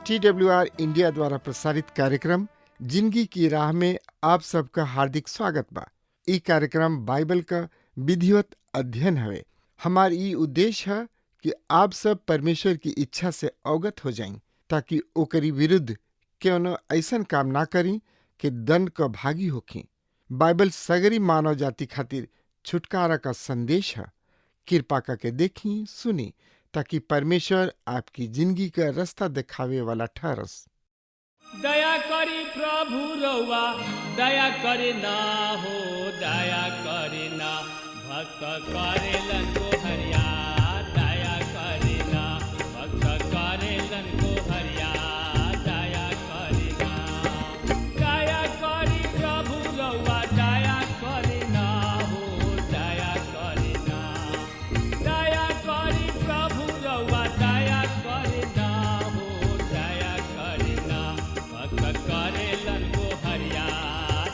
TWR India द्वारा प्रसारित कार्यक्रम जिंदगी की राह में आप सबका हार्दिक स्वागत बा। ई कार्यक्रम बाइबल का विधिवत अध्ययन हवे। हमार ई उद्देश्य है कि आप सब परमेश्वर की इच्छा से अवगत हो जाएं, ताकि ओकरी विरुद्ध क्यों ऐसन काम ना करी कि दंड का भागी होखी। बाइबल सगरी मानव जाति खातिर छुटकारा का संदेश है। कृपा करके देखी सुनी, ताकि परमेश्वर आपकी जिंदगी का रास्ता दिखावे वाला ठहरस। दया करी प्रभु रउआ, दया करे ना हो, दया करे ना। भक्त करेलन को हरिया, दया करे ना। भक्त करेलन को हरिया, दया करे ना। दया करी प्रभु रउआ, दया करे ना हो, दया करे ना। दया करी प्रभु रउआ, दया करे ना हो, दया करे ना। भक्त करेलन को हरिया,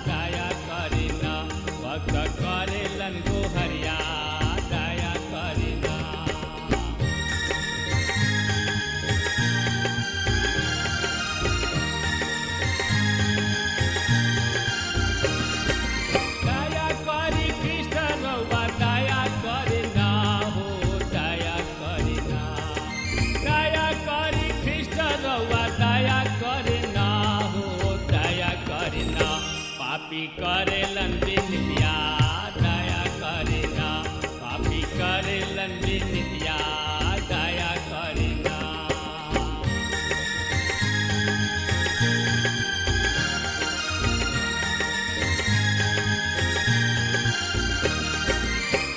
दया करे ना। भक्त करेलन को हरिया, दया करे ना। दया करी कृष्ण रउआ, दया करे ना हो, दया करे ना। दया करी कृष्ण रउआ, दया करे ना हो, दया करे ना। पापी करेलन बिनतिया, दया करे ना। पापी करेलन बिनतिया, दया करे ना।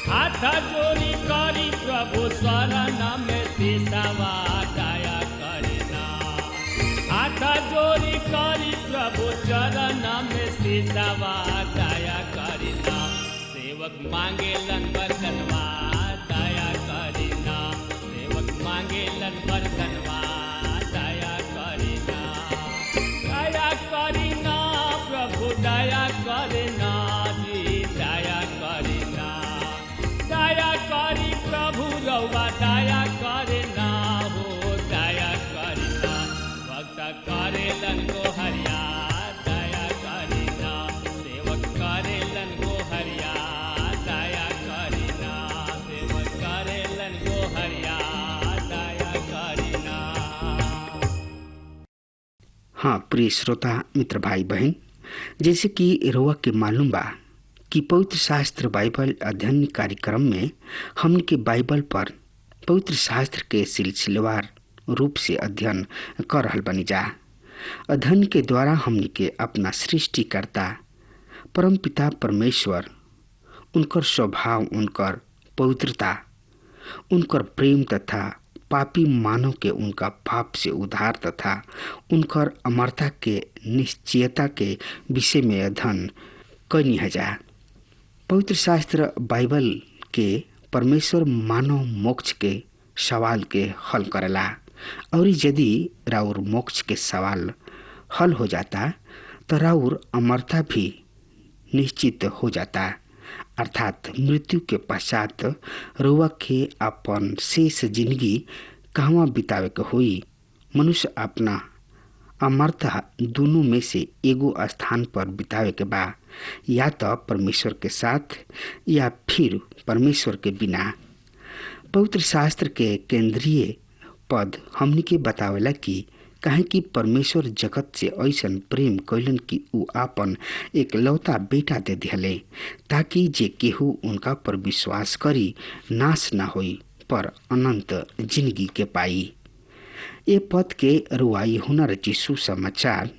हाथ जोड़ी करी प्रभु शरण में सिसवा, दया करे ना। हाथ जोड़ी करी प्रभु चरण में सिसवा, दया करे ना। सेवक मांगेलन बरतनवा, दया करे ना। सेवक मांगेलन बरतनवा, दया करे ना। दया करे ना प्रभु, दया करे ना जी, दया करे ना। दया करी प्रभु रउआ, दया करे ना हो, दया करे ना। भक्त करेलन को हरिया, दया करे ना। सेवक करेलन को हरिया, दया करे ना। सेवक करेलन को हरिया, दया करे ना। हाँ प्रिय श्रोता मित्र भाई बहन, जैसे कि रोआ के मालूम बा कि पवित्र शास्त्र बाइबल अध्ययन कार्यक्रम में हमन के बाइबल पर पवित्र शास्त्र के सिलसिलेवार रूप से अध्ययन कर रहल बनी जा। अध्ययन के द्वारा हमन के अपना सृष्टिकर्ता परमपिता परमेश्वर, उनकर स्वभाव, उनकर पवित्रता, उनकर प्रेम तथा पापी मानव के उनका पाप से उद्धार तथा उनकर अमरता के निश्चयता के विषय में अध्ययन करनी है जा। पवित्र शास्त्र बाइबल के परमेश्वर मानव मोक्ष के सवाल के हल करेला, और यदि राउर मोक्ष के सवाल हल हो जाता तो राउर अमरता भी निश्चित हो जाता, अर्थात मृत्यु के पश्चात रुआ के अपन शेष जिंदगी कहवा बितावे के हुई। मनुष्य अपना अमरता दोनों में से एगो स्थान पर बितावे के बा, या तो परमेश्वर के साथ या फिर परमेश्वर के बिना। पवित्र शास्त्र के केंद्रीय पद हमनी के बतावेला कि काहे कि परमेश्वर जगत से ऐसन प्रेम कैलन कि ऊ आपन एक लौता बेटा दे दिहले, ताकि जे केहू उनका पर विश्वास करी नाश ना होई पर अनंत जिंदगी के पाई। ये पद के रुआई हुनर यीशु समाचार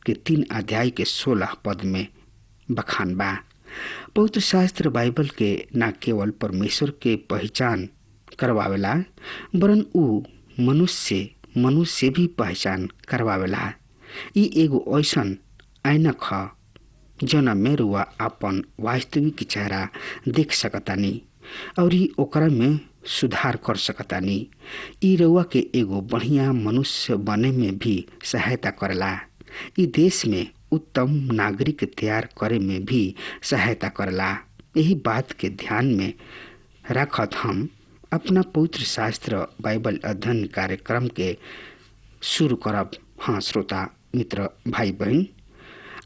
के 3 अध्याय के 16 पद में बखान बा। पवित्र शास्त्र बाइबल के न केवल परमेश्वर के पहचान करवावेला, वरन ऊ मनुष्य भी पहचान करवावेला। ई एगो ऐसन ऐनक ह जौना में रुआ अपन वास्तविक चेहरा देख सकतानी और ओकरा में सुधार कर सकतानी। ई रउआ के एगो बढ़िया मनुष्य बने में भी सहायता करेला। ई देश में उत्तम नागरिक तैयार करे में भी सहायता करेला। यही बात के ध्यान में रखत हम अपना पवित्र शास्त्र बाइबल अध्ययन कार्यक्रम के शुरू करब। हाँ श्रोता मित्र भाई बहन,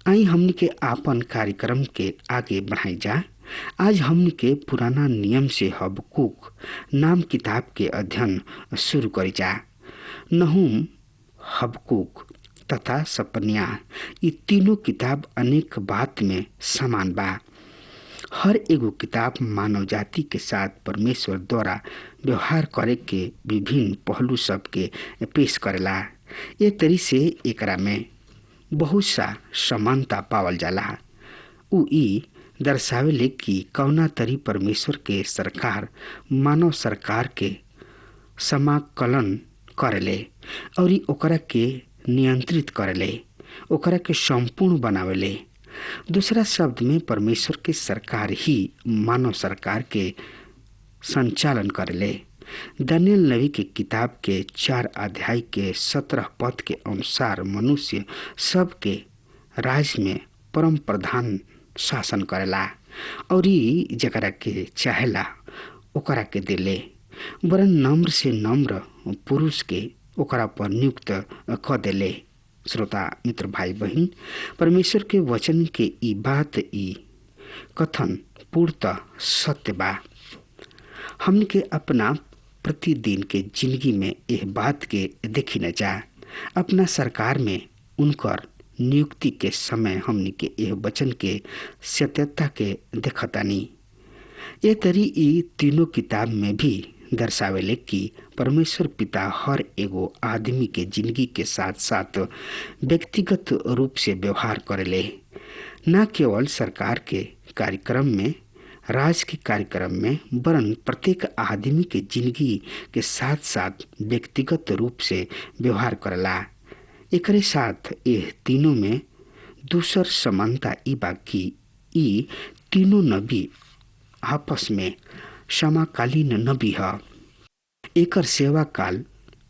आई हमनी के आपन कार्यक्रम के आगे बढ़ाई जा। आज हमनी के पुराना नियम से हबक्कूक नाम किताब के अध्ययन शुरू करी जा। नहूम, हबक्कूक तथा सपन्याह ये तीनों किताब अनेक बात में समान बा। हर एगो किताब मानव जाति के साथ परमेश्वर द्वारा व्यवहार करे के विभिन्न पहलू सब के पेश करेला। ये तरी से एकरा में बहुत सा समानता पावल जाला। उ ई दर्शावेले कि कौना तरी परमेश्वर के सरकार मानव सरकार के समाकलन करेले और ओकरा के नियंत्रित करेले, ओकरा के संपूर्ण बनावेले। दूसरा शब्द में परमेश्वर के सरकार ही मानव सरकार के संचालन करेले। दानियल नबी के किताब के 4 अध्याय के 17 पद के अनुसार मनुष्य सबके राज में परम प्रधान शासन करेला और जकरा के चाहेला ओकरा के देले, वरन नम्र से नम्र पुरुष के ओकरा पर नियुक्त क देले। श्रोता मित्र भाई बहन, परमेश्वर के वचन के ई बात ई कथन पूर्णतः सत्य बा। हमने के अपना प्रतिदिन के जिंदगी में यह बात के देखी न जा। अपना सरकार में उनकर नियुक्ति के समय हमने के यह वचन के सत्यता के देखतानी। ये तरी ई तीनों किताब में भी दर्शावेले कि परमेश्वर पिता हर एगो आदमी के जिंदगी के साथ साथ व्यक्तिगत रूप से व्यवहार करेले। न केवल सरकार के कार्यक्रम में, राज के कार्यक्रम में, वरन प्रत्येक आदमी के जिंदगी के साथ साथ व्यक्तिगत रूप से व्यवहार करेला। एकरे साथ यह तीनों में दूसर समानता ई बा कि ई तीनों नबी आपस में समकालीन नबी ह। एकर सेवा काल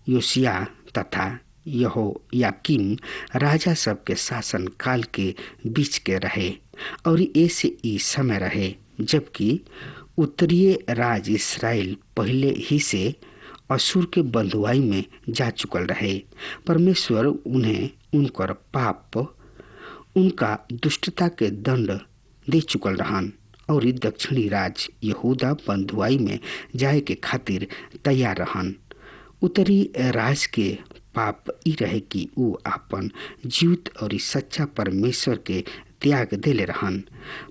योशिया तथा यहोयाकीम राजा सब के शासन काल के बीच के रहे और ऐसे ई समय रहे जबकि उत्तरीय राज इस्राएल पहले ही से असुर के बंधुआई में जा चुकल रहे। परमेश्वर उन्हें उनकर पाप, उनका दुष्टता के दंड दे चुकल रहन और दक्षिणी राज यहूदा बंधुआई में जाए के खातिर तैयार रहन। उत्तरी राज के पाप ई रहे कि ऊ आपन जीवित और सच्चा परमेश्वर के त्याग देले रहन,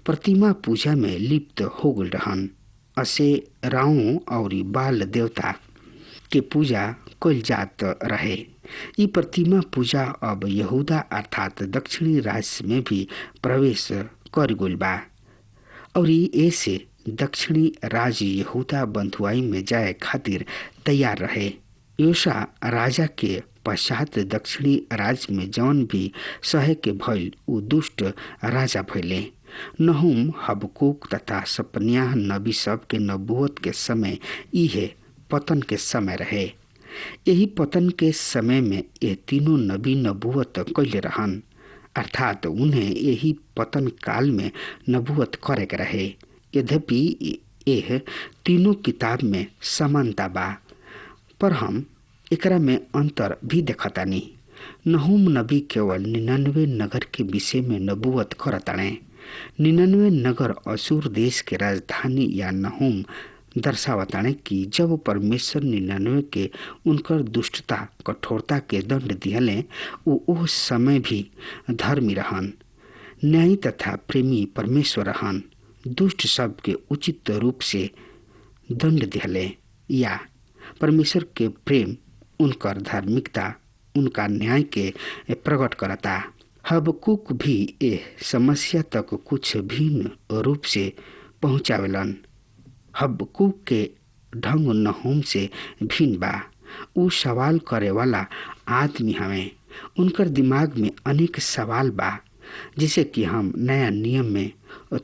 प्रतिमा पूजा में लिप्त हो गल रहन, अशेराओं और बाल देवता के पूजा कल जात रहे। ई प्रतिमा पूजा अब यहूदा अर्थात दक्षिणी राज्य में भी प्रवेश कर गइल बा और ऐसे दक्षिणी राज्य यहूदा बंधुआई में जाए खातिर तैयार रहे। योशा राजा के पश्चात दक्षिणी राज्य में जौन भी सहे के भइल उ दुष्ट राजा भइले। नहूम, हबक्कूक तथा सपन्याह नबी सब के नबूवत के समय इहे पतन के समय रहे। यही पतन के समय में ये तीनों नबी नबूवत कैले रहन, अर्थात उन्हें यही पतन काल में नबूवत करे के रहे। यद्यपि यह तीनों किताब में समानता बा, पर हम एकरा में अंतर भी देखतानी। नहूम नबी केवल 99 नगर के विषय में नबूवत करताणे। 99 नगर असुर देश के राजधानी या नहूम दर्शावताणे कि जब परमेश्वर 99 के उनकर दुष्टता कठोरता के दंड दिहले, वो समय भी धर्मी रहन, न्यायी तथा प्रेमी परमेश्वर रहन। दुष्ट सब के उचित रूप से दंड दिहले या परमेश्वर के प्रेम, उनकर धार्मिकता, उनका न्याय के प्रकट करता। हबक्कूक भी ये समस्या तक कुछ भिन्न रूप से पहुंचावेलन। हबक्कूक के ढंग नहूम से भिन्न बा। ऊ सवाल करे वाला आदमी हमें, उनकर दिमाग में अनेक सवाल बा। जैसे कि हम नया नियम में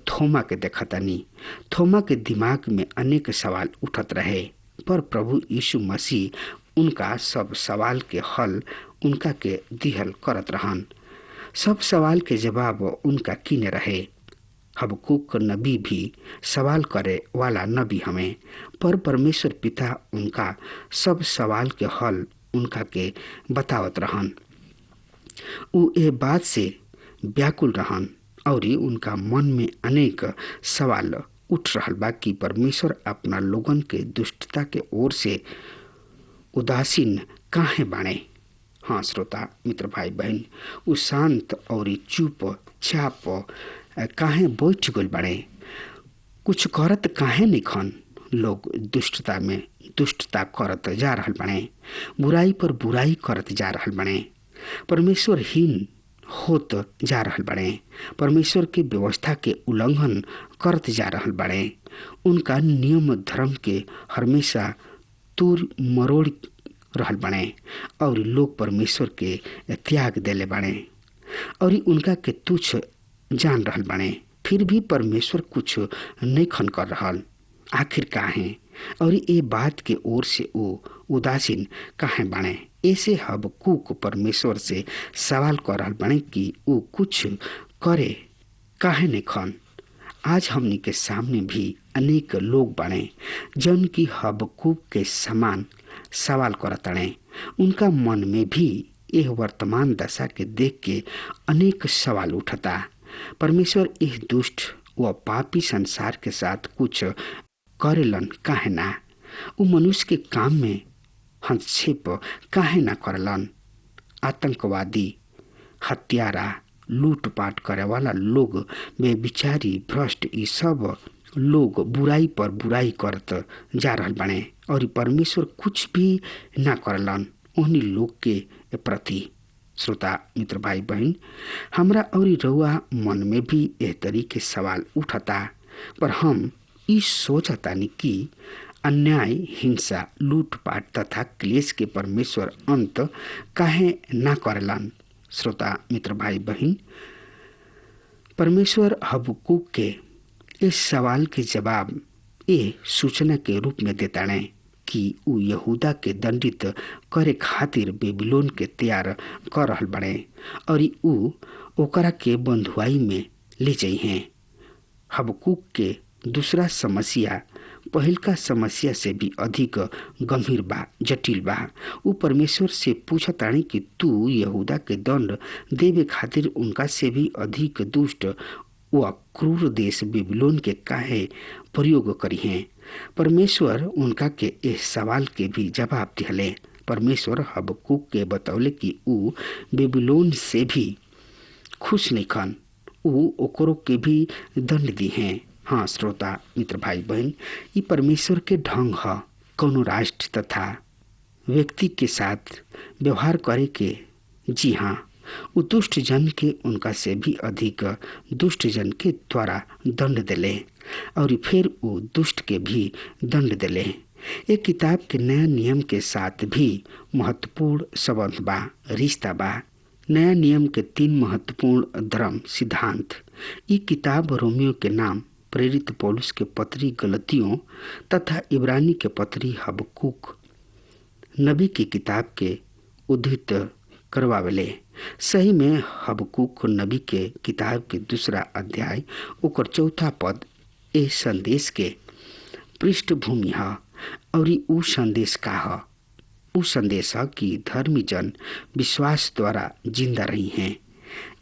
थोमा के देखतानी, थोमा के दिमाग में अनेक सवाल उठत रहे, पर प्रभु यीशु मसीह उनका सब सवाल के हल उनका के दिहल करत रहन। सब सवाल के जवाब उनका किने रहे। हबक्कूक नबी भी सवाल करे वाला नबी हमें, पर परमेश्वर पिता उनका सब सवाल के हल उनका के बतावत रहन। ऊ ए बात से व्याकुल रहन और उनका मन में अनेक सवाल उठ रहल बा कि परमेश्वर अपना लोगन के दुष्टता के ओर से उदासीन काहे बाणे। हाँ श्रोता मित्र भाई बहन, ऊ शांत और चुपचाप काहे बैठ गइल बाड़े, कुछ करत काहे निखन। लोग दुष्टता में दुष्टता करत जा रहल बाड़े, बुराई पर बुराई करत जा रहल बाड़े, परमेश्वरहीन होत जा रहल बाड़े, परमेश्वर के व्यवस्था के उल्लंघन करत जा रहल बाड़े, उनका नियम धर्म के हमेशा तूर मरोड़ रहल बाड़े और लोग परमेश्वर के त्याग देले बाड़े और उनका के तुच्छ जान रहल बाड़े। फिर भी परमेश्वर कुछ नहीं खन कर रहल। आखिर काहे और ये बात के ओर से वो उदासीन काहे बाड़े। ऐसे हबक्कूक परमेश्वर से सवाल कर रहल बाड़े कि वो कुछ करे काहे नहीं खन। आज हमनी के सामने भी अनेक लोग बाड़े जन की हबक्कूक के समान सवाल करताड़े। उनका मन में भी यह वर्तमान दशा के देख के अनेक सवाल उठता। परमेश्वर इस दुष्ट व पापी संसार के साथ कुछ करेलन काहे ना। उ मनुष्य के काम में हस्तक्षेप काहे ना करलन। आतंकवादी, हत्यारा, लूटपाट करे वाला लोग, बेविचारी, भ्रष्ट, ये सब लोग बुराई पर बुराई करत जा रहल बाड़े और परमेश्वर कुछ भी ना करलन उन्हीं लोग के प्रति। श्रोता मित्र भाई बहन, हमरा और रउआ मन में भी एह तरीके सवाल उठता, पर हम ई सोचतानी कि अन्याय, हिंसा, लूटपाट तथा क्लेश के परमेश्वर अंत काहे ना करलन। श्रोता मित्र भाई बहन, परमेश्वर हबक्कूक के इस सवाल के जवाब ये सूचना के रूप में देताड़े कि ऊ यहूदा के दंडित करे खातिर बेबीलोन के तैयार कर रहल बड़े और ऊ ओकरा के बंधुआई में ले जाइ हैं। हबक्कूक के दूसरा समस्या पहिलका समस्या से भी अधिक गंभीर बा, जटिल बा। ऊ परमेश्वर से पूछतानी कि तू यहूदा के दंड देवे खातिर उनका से भी अधिक दुष्ट व क्रूर देश बेबीलोन के काहे प्रयोग करी हैं। परमेश्वर उनका के इस सवाल के भी जवाब दिहले। परमेश्वर हबक्कूक के बतौले कि ऊ बेबीलोन से भी खुश नहीं खन, ऊ ओकरो के भी दंड दी हैं। हाँ श्रोता मित्र भाई बहन, ये परमेश्वर के ढंग है कौनो राष्ट्र तथा व्यक्ति के साथ व्यवहार करे के। जी हाँ, उ दुष्ट जन के उनका से भी अधिक दुष्ट जन के द्वारा दंड दिले और फिर वो दुष्ट के भी दंड दिले। एक किताब के नया नियम के साथ भी महत्वपूर्ण संबंध बा, रिश्ता बा। नया नियम के 3 महत्वपूर्ण धर्म सिद्धांत। ये किताब रोमियो के नाम, प्रेरित पौलुस के पत्री गलतियों तथा इब्रानी के पत्री हबक्कूक नबी की किताब के उद्धृत करवावेले। सही में हबक्कूक नबी के किताब के 2 अध्याय ओकर 4 पद ए संदेश के पृष्ठभूमि है और ऊ संदेश का है। ऊ संदेश है कि धर्मी जन विश्वास द्वारा जिंदा रही हैं।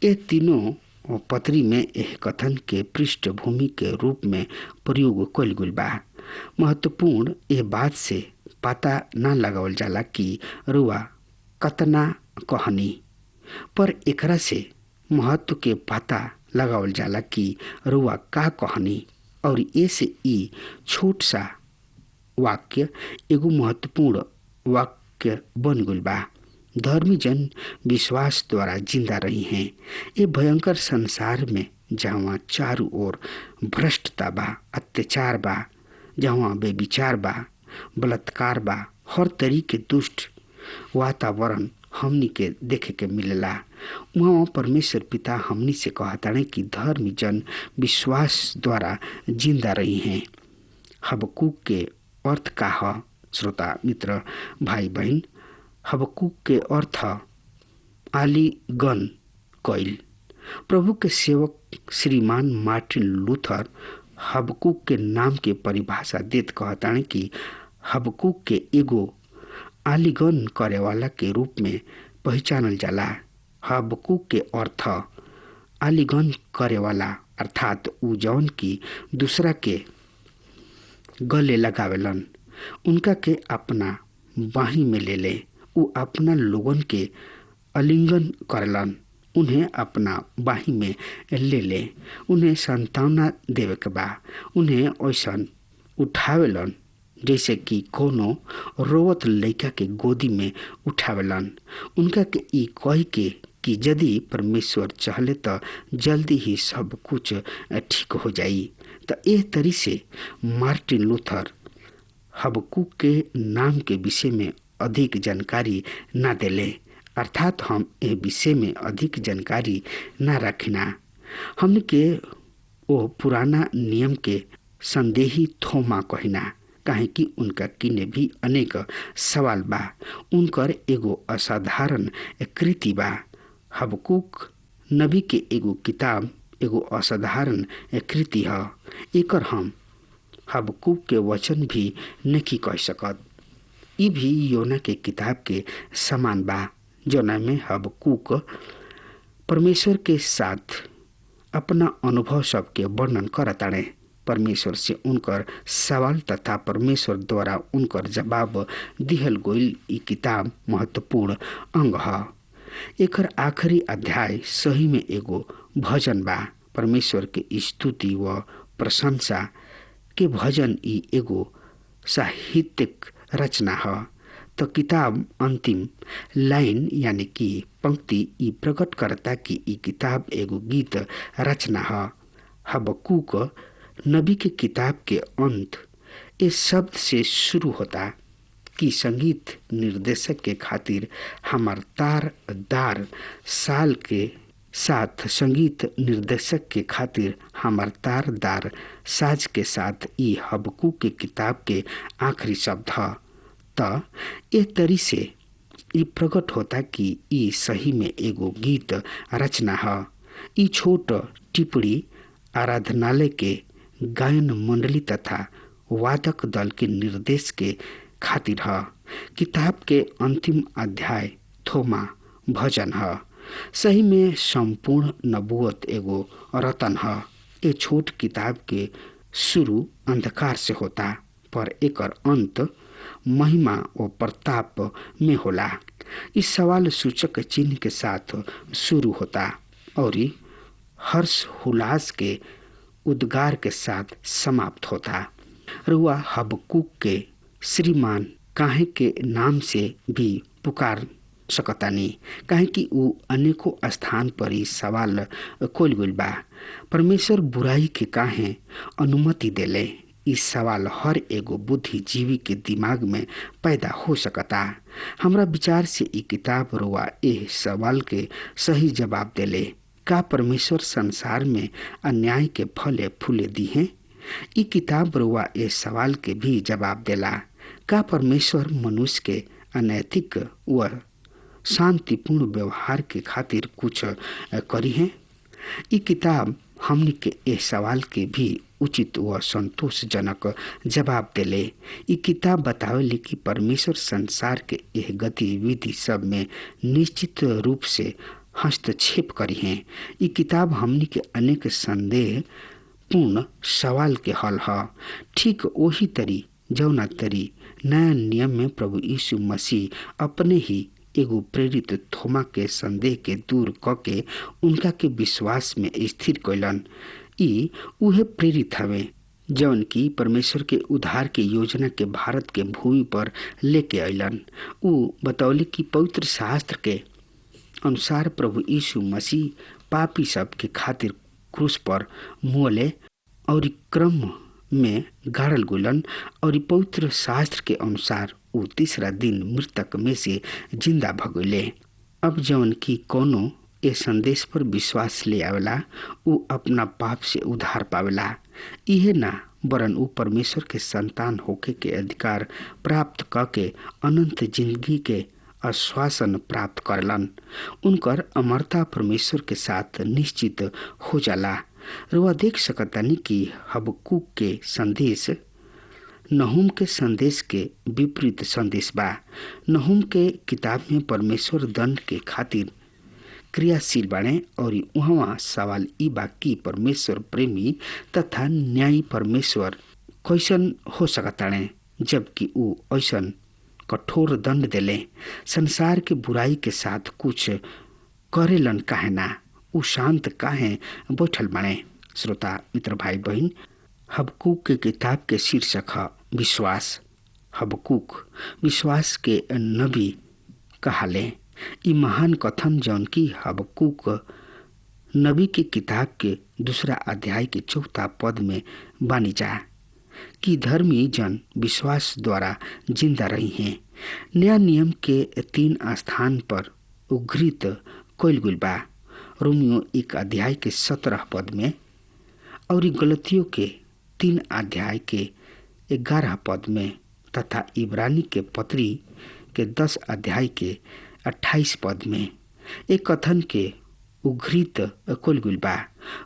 ये तीनों पत्री में यह कथन के पृष्ठभूमि के रूप में प्रयोग कइल गइल बा। महत्वपूर्ण यह बात से पता न लगावल जाला कि रुआ कतना कहनी, पर एकरा से महत्व के पता लगावल जाला कि रुआ का कहनी और ऐसे ई छोट सा वाक्य एगो महत्वपूर्ण वाक्य बन गइल बा। धर्मी जन विश्वास द्वारा जिंदा रही हैं। ये भयंकर संसार में जहाँ चारों ओर भ्रष्टता बा, अत्याचार बा, जहाँ बेविचार बा, बलात्कार बा, हर तरीके दुष्ट वातावरण हमनी के देखे के मिलेला। वहाँ परमेश्वर पिता हमनी से कहताड़े कि धर्मी जन विश्वास द्वारा जिंदा रही हैं। हबक्कूक के अर्थ का है श्रोता मित्र भाई बहन? हबक्कूक के अर्थ आलिंगन कइल। प्रभु के सेवक श्रीमान मार्टिन लूथर हबक्कूक के नाम के परिभाषा देत कहताड़े कि हबक्कूक के एगो आलिंगन करे वाला के रूप में पहचानल जाला। हबक्कूक के अर्थ आलिंगन करे वाला अर्थात उ जौन की दूसरा के गले लगावेलन, उनका के अपना बाही में ले ले। उ अपना लोगन के आलिंगन करलन, उन्हें अपना बाही में ले ले। उन्हें सांत्वना देवे के बा, उन्हें ऐसन उठावेलन जैसे कि कोनो रोवत लड़का के गोदी में उठावेलन। उनका के ई कह के कि यदि परमेश्वर चाहले तो जल्दी ही सब कुछ ठीक हो जाई। तो एह तरी से मार्टिन लूथर हबक्कूक के नाम के विषय में अधिक जानकारी ना देले, अर्थात हम ए विषय में अधिक जानकारी ना रखना। हमने के ओ पुराना नियम के संदेही थोमा कहिना, काहे कि उनका किने भी अनेक सवाल बा। उनकर एगो असाधारण कृति बा। हबक्कूक नबी के एगो किताब एगो असाधारण कृति है। एकर हम हबक्कूक के वचन भी नहीं कह सकत। ई भी योना के किताब के समान बा, जोना में हबक्कूक परमेश्वर के साथ अपना अनुभव सबके वर्णन करताड़े। परमेश्वर से उनकर सवाल तथा परमेश्वर द्वारा उनकर जवाब दिहल गईल ई किताब महत्वपूर्ण अंग है। एकर आखिरी अध्याय सही में एगो भजन बा। परमेश्वर के स्तुति व प्रशंसा के भजन ई एगो साहित्यिक रचना है। तो किताब अंतिम लाइन यानी कि पंक्ति ई प्रकट करता कि ई किताब एगो गीत रचना है। हबक्कूक नबी के किताब के अंत इस शब्द से शुरू होता कि संगीत निर्देशक के खातिर हमार तारदार साल के साथ संगीत निर्देशक के खातिर हमार तारदार साज के साथ ई हबक्कूक के किताब के आखिरी शब्द है। तो ए तरी से ई प्रकट होता कि ई सही में एगो गीत रचना है। ई छोट टिप्पणी आराधनालय के गायन मंडली तथा वादक दल के निर्देश के खातिर है। किताब के अंतिम अध्याय थोमा भजन है। सही में संपूर्ण नबूवत एगो रतन है। ये छोट किताब के शुरू अंधकार से होता, पर एकर अंत महिमा और प्रताप में होला। इस सवाल सूचक चिन्ह के साथ शुरू होता और हर्ष हुलास के उद्गार के साथ समाप्त होता। रुआ हबक्कूक के श्रीमान काहे के नाम से भी पुकार सकतानी, काहे कि ऊ अनेकों स्थान पर ही सवाल खोल गइल बा। परमेश्वर बुराई के काहे अनुमति देले? इस सवाल हर एगो बुद्धिजीवी के दिमाग में पैदा हो सकता। हमरा विचार से ई किताब रुआ एह सवाल के सही जवाब देले। का परमेश्वर संसार में अन्याय के फले फूले दी हैं? ई किताब रुआ ए सवाल के भी जवाब देला। का परमेश्वर मनुष्य के अनैतिक व शांतिपूर्ण व्यवहार के खातिर कुछ करी है? ई किताब हमने के ए सवाल के भी उचित व संतोषजनक जवाब देले। ई किताब बतावेले कि परमेश्वर संसार के यह गतिविधि सब में निश्चित रूप से हस्तक्षेप करी हैं। ई किताब हमने के अनेक संदेह पूर्ण सवाल के हल है। ठीक वही तरी जौना तरी नया नियम में प्रभु यीशु मसीह अपने ही एगो प्रेरित थोमा के संदेह के दूर करके उनका के विश्वास में स्थिर कैलन। ई उहे प्रेरित हवे जौन की परमेश्वर के उद्धार के योजना के भारत के भूमि पर लेके अइलन। ऊ बतौले कि पवित्र शास्त्र के अनुसार प्रभु यीशु मसीह पापी सब के खातिर क्रूस पर मुअले और क्रम में गाड़ल गुलन और पवित्र शास्त्र के अनुसार वो तीसरा दिन मृतक में से जिंदा भगोले। अब जवन की कोनो ये संदेश पर विश्वास ले आवेला वो अपना पाप से उद्धार पावेला। इहे ना वरन वो परमेश्वर के संतान होके के अधिकार प्राप्त करके अनंत जिंदगी के आश्वासन प्राप्त करलन। उनकर अमरता परमेश्वर के साथ निश्चित हो जाला। रुआ देख सकतानी कि हबक्कूक के संदेश नहूम के संदेश के विपरीत संदेश बा। नहूम के किताब में परमेश्वर दंड के खातिर क्रियाशील बाणे और वहाँ सवाल ई बा कि परमेश्वर प्रेमी तथा न्यायी परमेश्वर कैसन हो सकताणे जबकि ऊ ऐसन कठोर दंड देले। संसार के बुराई के साथ कुछ करेलन काहे ना, ऊ शांत काहे बैठल बाणे। श्रोता मित्र भाई बहन, हबक्कूक के किताब के शीर्षक है विश्वास। हबक्कूक विश्वास के नबी कहाले। ई महान कथन जौन की हबक्कूक नबी की किताब के 2 अध्याय के 4 पद में बानी जा कि धर्मी जन विश्वास द्वारा जिंदा रही हैं। नया नियम के 3 स्थान पर उद्धृत कइल गइल बा। रोमियो 1 अध्याय के 17 पद में और गलतियों के 3 अध्याय के 11 पद में तथा इब्रानी के पत्री के 10 अध्याय के 28 पद में एक कथन के उद्धृत कइल गइल बा।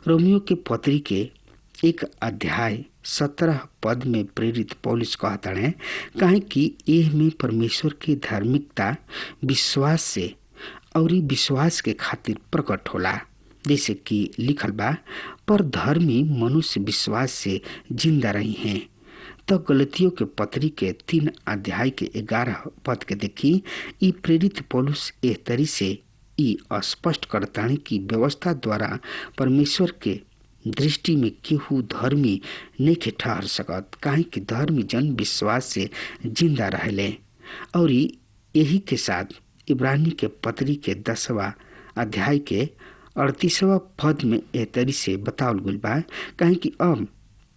रोमियो के पत्री के 1 अध्याय 17 पद में प्रेरित पौलुस कहता है काहे कि एह में परमेश्वर की धार्मिकता विश्वास से और विश्वास के खातिर प्रकट होला। जैसे कि लिखल बा, पर धर्मी मनुष्य विश्वास से जिंदा रही हैं। तो गलतियों के पत्री के 3 अध्याय के 11 पद के देखी ई प्रेरित पौलुस एह तरी से ई स्पष्ट करतानी कि व्यवस्था द्वारा परमेश्वर के दृष्टि में केहू धर्मी नहीं ठहर सकत, काहे कि धर्मी जन विश्वास से जिंदा रहले। और यही के साथ इब्रानी के पत्री के 10वां अध्याय के 38वां पद में एह तरी से बतावल गइल बा, काहे कि अब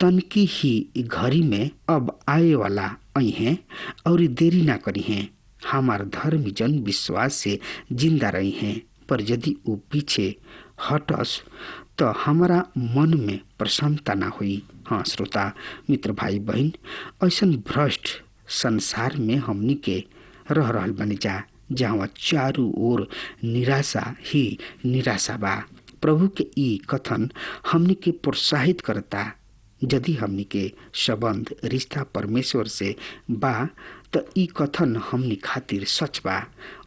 तनकी ही घड़ी में अब आए वाला आई हैं और देरी ना करी हैं। हमार धर्मी जन विश्वास से जिंदा रही हैं, पर यदि वो पीछे हटस तो हमारा मन में प्रसन्नता ना हुई। हाँ श्रोता मित्र भाई बहन, ऐसन भ्रष्ट संसार में हमनी के रह रहल बनी जा जहाँ चारों ओर निराशा ही निराशा बा। प्रभु के ई कथन हमनी के प्रोत्साहित करता। यदि हमनी के संबंध रिश्ता परमेश्वर से बा तो ई कथन हमनी खातिर सच बा,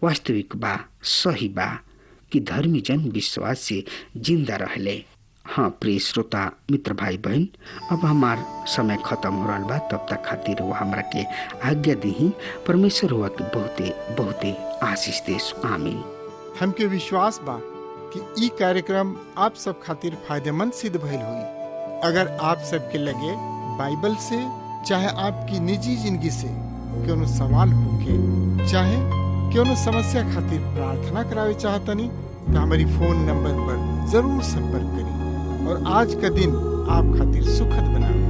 वास्तविक बा, सही बा कि धर्मी जन विश्वास से जिंदा रहले। हाँ प्रिय श्रोता मित्र भाई बहन, अब हमार समय खत्म हो रहा बा। तब तक खातिर वो हमरा के आज्ञा दी। परमेश्वर हुआ के बहुते बहुते आशीष देश। आमीन। हमके विश्वास बा कि ई कार्यक्रम आप सब खातिर फायदेमंद सिद्ध भइल हुई। अगर आप सबके लगे बाइबल से चाहे आपकी निजी जिंदगी से कोनो सवाल होके चाहे कोनो समस्या खातिर प्रार्थना करावे चाहतनी तो हमारी फोन नंबर पर जरूर संपर्क करें और आज का दिन आप खातिर सुखद बनावे।